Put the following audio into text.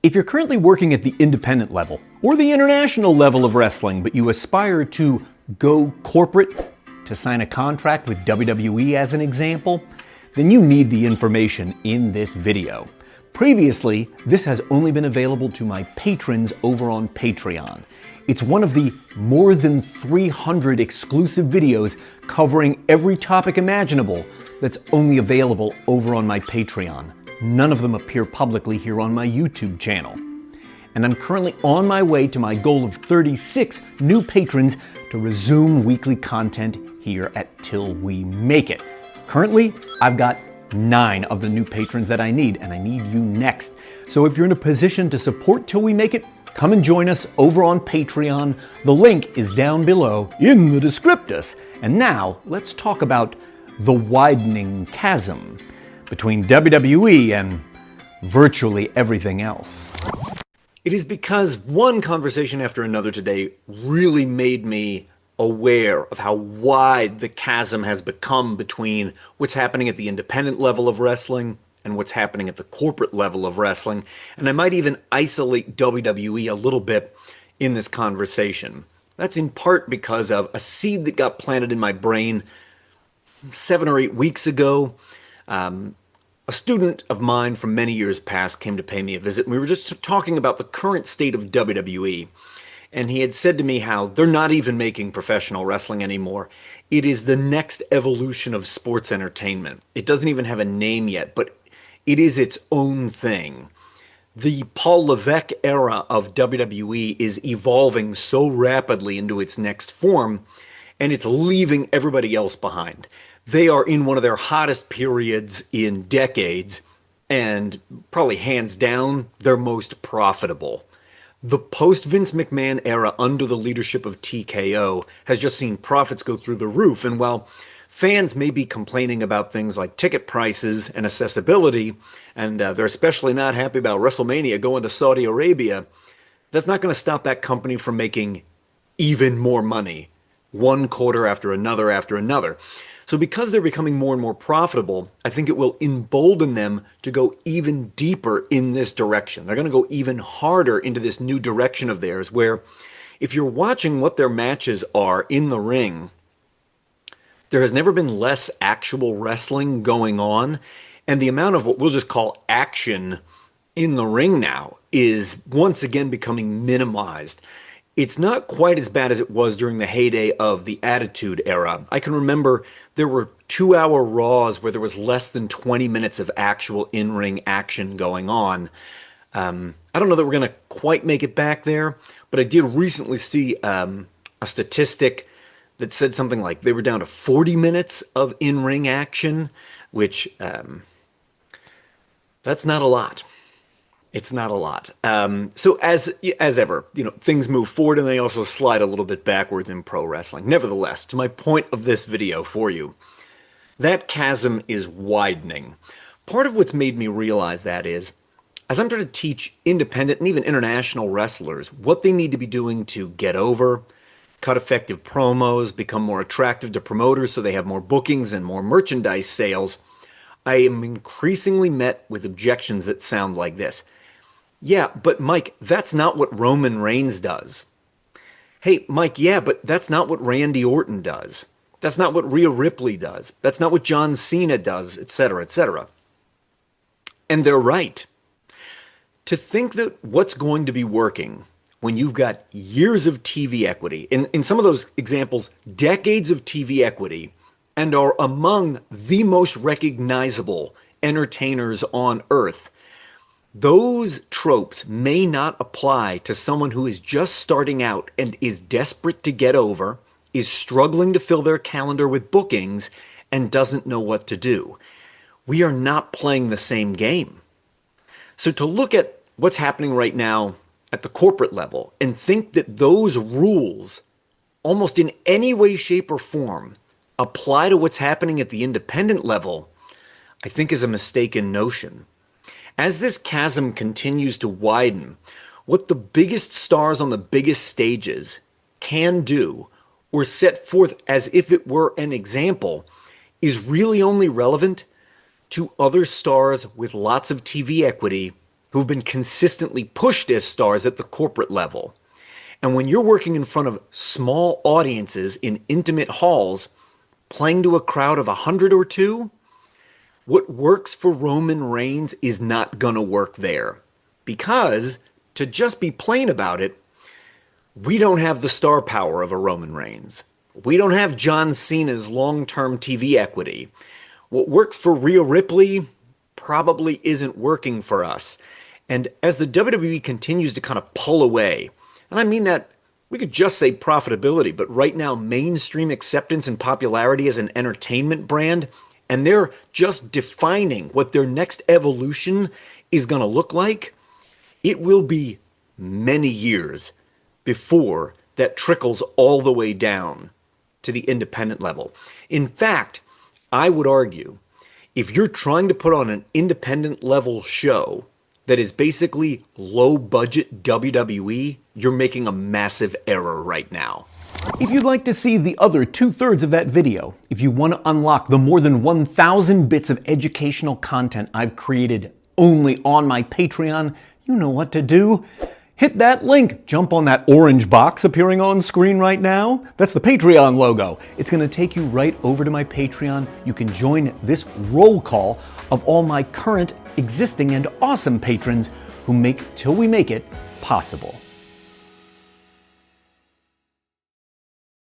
If you're currently working at the independent level or the international level of wrestling, but you aspire to go corporate, to sign a contract with WWE as an example, then you need the information in this video. Previously, this has only been available to my patrons over on Patreon. It's one of the more than 300 exclusive videos covering every topic imaginable that's only available over on my Patreon. None of them appear publicly here on my YouTube channel. And I'm currently on my way to my goal of 36 new patrons to resume weekly content here at Till We Make It. Currently, I've got 9 of the new patrons that I need, and I need you next. So if you're in a position to support Till We Make It, come and join us over on Patreon. The link is down below in the descriptus. And now, let's talk about the widening chasm between WWE and virtually everything else. It is because one conversation after another today really made me aware of how wide the chasm has become between what's happening at the independent level of wrestling and what's happening at the corporate level of wrestling. And I might even isolate WWE a little bit in this conversation. That's in part because of a seed that got planted in my brain 7 or 8 weeks ago. A student of mine from many years past came to pay me a visit, and we were just talking about the current state of WWE. And he had said to me how they're not even making professional wrestling anymore. It is the next evolution of sports entertainment. It doesn't even have a name yet, but it is its own thing. The Paul Levesque era of WWE is evolving so rapidly into its next form, and it's leaving everybody else behind. They are in one of their hottest periods in decades, and probably hands down, their most profitable. The post-Vince McMahon era under the leadership of TKO has just seen profits go through the roof, and while fans may be complaining about things like ticket prices and accessibility, and they're especially not happy about WrestleMania going to Saudi Arabia, that's not going to stop that company from making even more money, one quarter after another after another. So because they're becoming more and more profitable, I think it will embolden them to go even deeper in this direction. They're going to go even harder into this new direction of theirs, where if you're watching what their matches are in the ring, there has never been less actual wrestling going on, and the amount of what we'll just call action in the ring now is once again becoming minimized. It's not quite as bad as it was during the heyday of the Attitude Era. I can remember there were 2-hour Raws where there was less than 20 minutes of actual in-ring action going on. I don't know that we're going to quite make it back there, but I did recently see a statistic that said something like they were down to 40 minutes of in-ring action, which that's not a lot. It's not a lot. So as ever, things move forward and they also slide a little bit backwards in pro wrestling. Nevertheless, to my point of this video for you, that chasm is widening. Part of what's made me realize that is, as I'm trying to teach independent and even international wrestlers what they need to be doing to get over, cut effective promos, become more attractive to promoters so they have more bookings and more merchandise sales, I am increasingly met with objections that sound like this. Yeah, but Mike, that's not what Roman Reigns does. Hey, Mike, yeah, but that's not what Randy Orton does. That's not what Rhea Ripley does. That's not what John Cena does, etc., etc. And they're right. To think that what's going to be working when you've got years of TV equity, in some of those examples, decades of TV equity, and are among the most recognizable entertainers on earth, those tropes may not apply to someone who is just starting out and is desperate to get over, is struggling to fill their calendar with bookings, and doesn't know what to do. We are not playing the same game. So to look at what's happening right now at the corporate level and think that those rules, almost in any way, shape, or form, apply to what's happening at the independent level, I think is a mistaken notion. As this chasm continues to widen, what the biggest stars on the biggest stages can do, or set forth as if it were an example, is really only relevant to other stars with lots of TV equity who've been consistently pushed as stars at the corporate level. And when you're working in front of small audiences in intimate halls, playing to a crowd of 100 or two, what works for Roman Reigns is not going to work there. Because, to just be plain about it, we don't have the star power of a Roman Reigns. We don't have John Cena's long-term TV equity. What works for Rhea Ripley probably isn't working for us. And as the WWE continues to kind of pull away, and I mean that we could just say profitability, but right now mainstream acceptance and popularity as an entertainment brand, and they're just defining what their next evolution is going to look like, it will be many years before that trickles all the way down to the independent level. In fact, I would argue, if you're trying to put on an independent level show that is basically low budget WWE, you're making a massive error right now. If you'd like to see the other 2/3 of that video, if you want to unlock the more than 1,000 bits of educational content I've created only on my Patreon, you know what to do. Hit that link. Jump on that orange box appearing on screen right now. That's the Patreon logo. It's going to take you right over to my Patreon. You can join this roll call of all my current, existing, and awesome patrons who make Till We Make It possible.